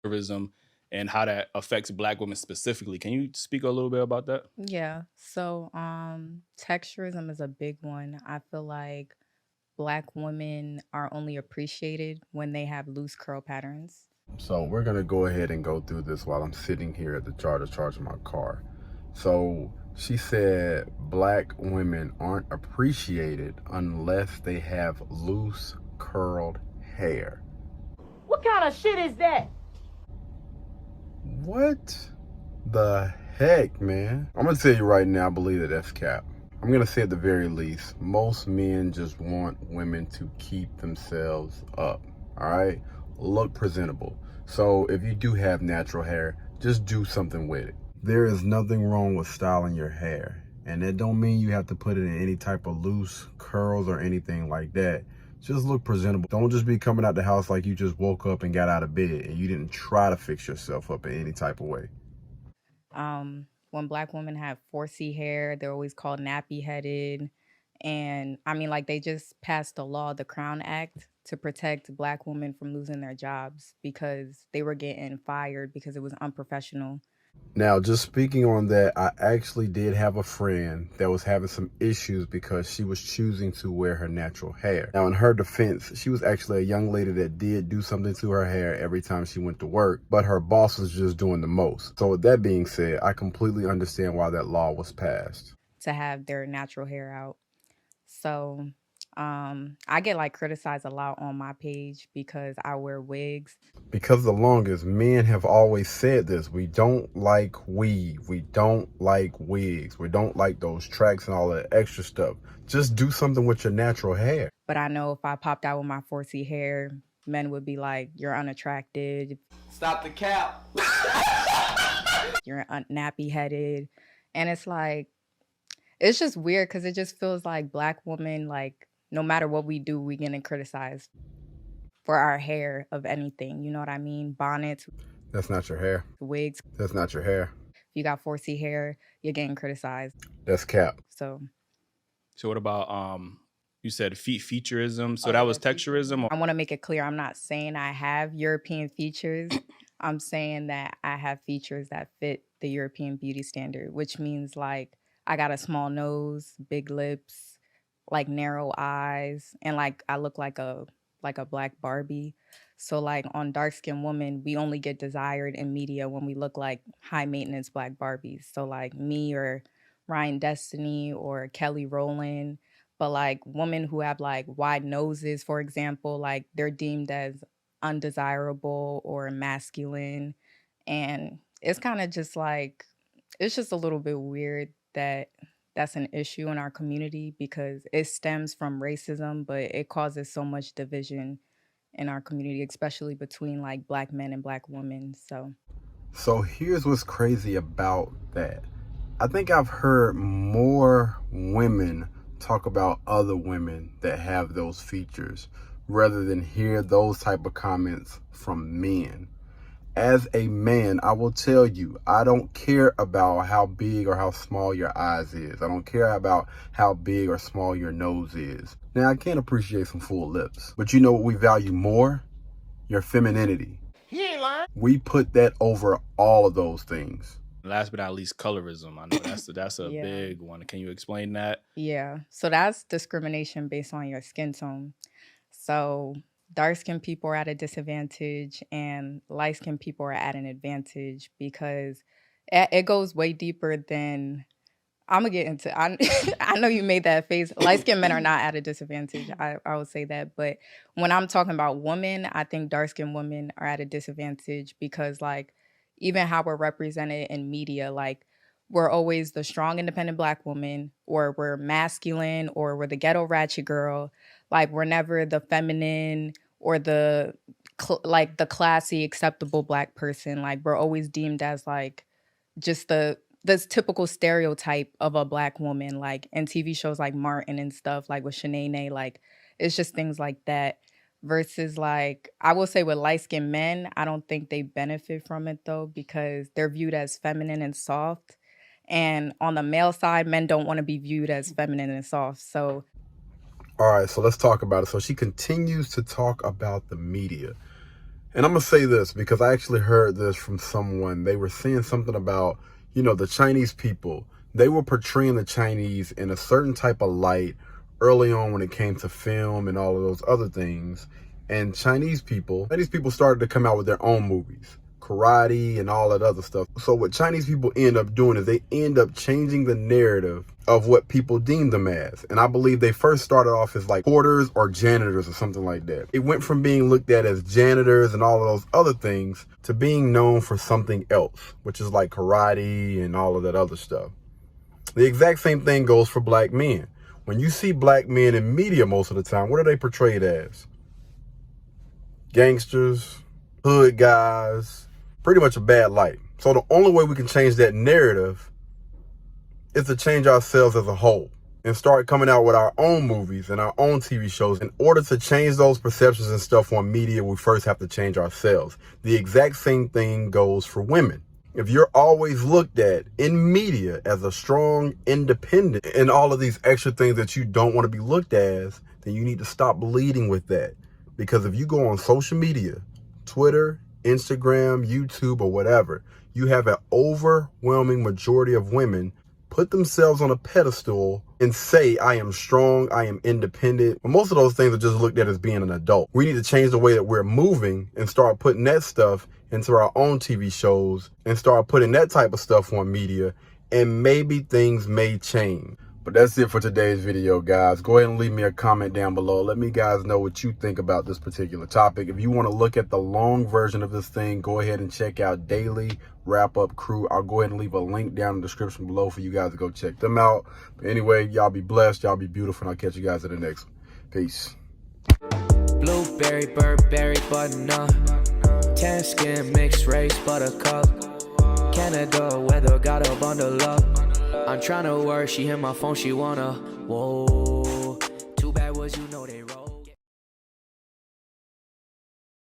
tourism and how that affects Black women specifically. Can you speak a little bit about that? Yeah. So, texturism is a big one. I feel like black women are only appreciated when they have loose curl patterns. So we're gonna go ahead and go through this while I'm sitting here at the charger charging my car. So she said black women aren't appreciated unless they have loose curled hair. What kind of shit is that? What the heck, man? I'm gonna tell you right now, I believe that that's cap. I'm gonna say at the very least, most men just want women to keep themselves up, all right? Look presentable. So if you do have natural hair, just do something with it. There is nothing wrong with styling your hair. And that don't mean you have to put it in any type of loose curls or anything like that. Just look presentable. Don't just be coming out the house like you just woke up and got out of bed and you didn't try to fix yourself up in any type of way. When black women have 4C hair, they're always called nappy headed. And I mean, like, they just passed the law, the Crown Act, to protect black women from losing their jobs because they were getting fired because it was unprofessional. Now, just speaking on that, I actually did have a friend that was having some issues because she was choosing to wear her natural hair. Now, in her defense, she was actually a young lady that did do something to her hair every time she went to work, but her boss was just doing the most. So with that being said, I completely understand why that law was passed. To have their natural hair out. So I get like criticized a lot on my page because I wear wigs. Because the longest, men have always said this. We don't like weave. We don't like wigs. We don't like those tracks and all that extra stuff. Just do something with your natural hair. But I know if I popped out with my 4C hair, men would be like, "You're unattractive. Stop the cap. You're nappy headed," and it's like it's just weird because it just feels like black women, like no matter what we do, we getting criticized for our hair of anything. You know what I mean? Bonnets, That's not your hair. wigs. That's not your hair. If you got 4C hair, you're getting criticized. That's cap. So So what about you said featureism? So that was texturism. I want to make it clear I'm not saying I have European features. I'm saying that I have features that fit the European beauty standard, which means like I got a small nose, big lips, like narrow eyes, and like I look like a black Barbie. So like on dark skinned women, we only get desired in media when we look like high maintenance black Barbies. So like me or Ryan Destiny or Kelly Rowland. But like women who have like wide noses, for example, like they're deemed as undesirable or masculine. And it's kind of just like, it's just a little bit weird that that's an issue in our community because it stems from racism, but it causes so much division in our community, especially between like black men and black women. So So here's what's crazy about that. I think I've heard more women talk about other women that have those features rather than hear those type of comments from men. As a man, I will tell you, I don't care about how big or how small your eyes is. I don't care about how big or small your nose is. Now, I can appreciate some full lips, but you know what we value more? Your femininity. He ain't lying. We put that over all of those things. Last but not least, colorism. I know that's a yeah. big one. Can you explain that? Yeah. So that's discrimination based on your skin tone. So dark skinned people are at a disadvantage and light skinned people are at an advantage because it goes way deeper than I'm gonna get into. I know you made that face. Light skinned men are not at a disadvantage. I would say that, but when I'm talking about women, I think dark skinned women are at a disadvantage because like even how we're represented in media, like we're always the strong, independent black woman, or we're masculine, or we're the ghetto ratchet girl. Like we're never the feminine or the like the classy, acceptable black person. Like we're always deemed as like just the this typical stereotype of a black woman, like in TV shows like Martin and stuff, like with Shanae, like it's just things like that. Versus like I will say with light skinned men, I don't think they benefit from it though, because they're viewed as feminine and soft. And on the male side, men don't want to be viewed as feminine and soft. So All right, so let's talk about it. So she continues to talk about the media. And I'm going to say this because I actually heard this from someone. They were saying something about, the Chinese people. They were portraying the Chinese in a certain type of light early on when it came to film and all of those other things. And Chinese people started to come out with their own movies, karate and all that other stuff. So what Chinese people end up doing is they end up changing the narrative of what people deem them as. And I believe they first started off as like porters or janitors or something like that. It went from being looked at as janitors and all of those other things to being known for something else, which is like karate and all of that other stuff. The exact same thing goes for black men. When you see black men in media most of the time, what are they portrayed as? Gangsters, hood guys, pretty much a bad light. So the only way we can change that narrative is to change ourselves as a whole and start coming out with our own movies and our own TV shows. In order to change those perceptions and stuff on media, we first have to change ourselves. The exact same thing goes for women. If you're always looked at in media as a strong, independent, and all of these extra things that you don't want to be looked as, then you need to stop leading with that. Because if you go on social media, Twitter, Instagram, YouTube, or whatever, you have an overwhelming majority of women put themselves on a pedestal and say, I am strong, I am independent. But most of those things are just looked at as being an adult. We need to change the way that we're moving and start putting that stuff into our own TV shows and start putting that type of stuff on media, and maybe things may change. But that's it for today's video, guys. Go ahead and leave me a comment down below. Let me guys know what you think about this particular topic. If you want to look at the long version of this thing, go ahead and check out Daily Wrap Up Crew. I'll go ahead and leave a link down in the description below for you guys to go check them out. But anyway, y'all be blessed, y'all be beautiful, and I'll catch you guys in the next one. Peace. Blueberry, Burberry, button-up, tan skin, mixed race, buttercup, Canada weather, got a bundle up. I'm tryna work, she hit my phone, she wanna, whoa, too bad was they roll.